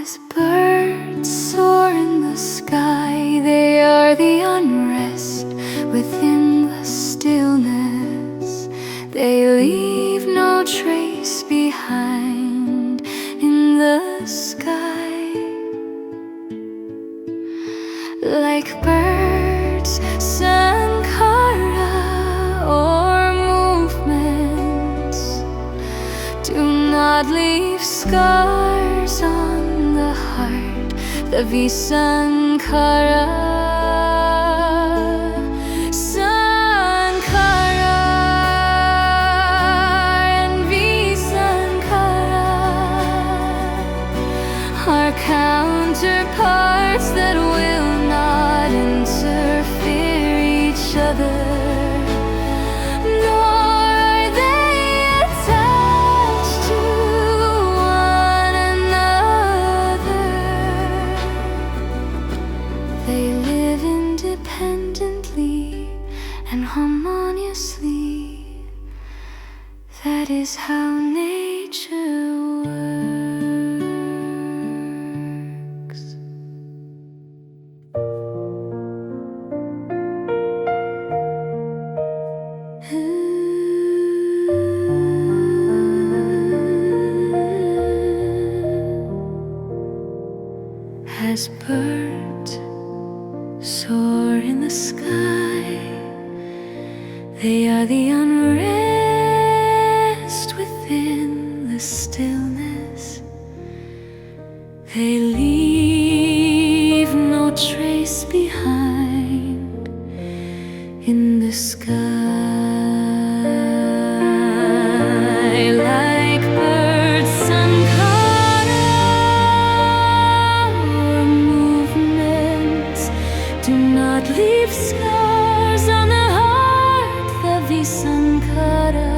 As birds soar in the sky, they are the unrest within the stillness. They leave no trace behind in the sky. Like birds, Sankhara or movements do not leave scars on the heart. The Visankhara, Sankhara and Visankhara are counterparts that will not interfere each other. They live independently and harmoniously. That is how nature works. As birds soar in the sky, they are the unrest within the stillness. They leave no trace behind in the sky. Like birds, Sankhara or movements do not leave scars on the heart. The Visankhara,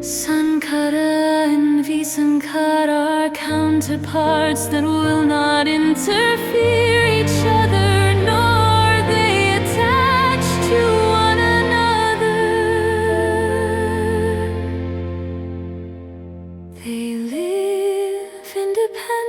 Sankhara and Visankhara are counterparts that will not interfere each other, nor they attach to one another. They live independently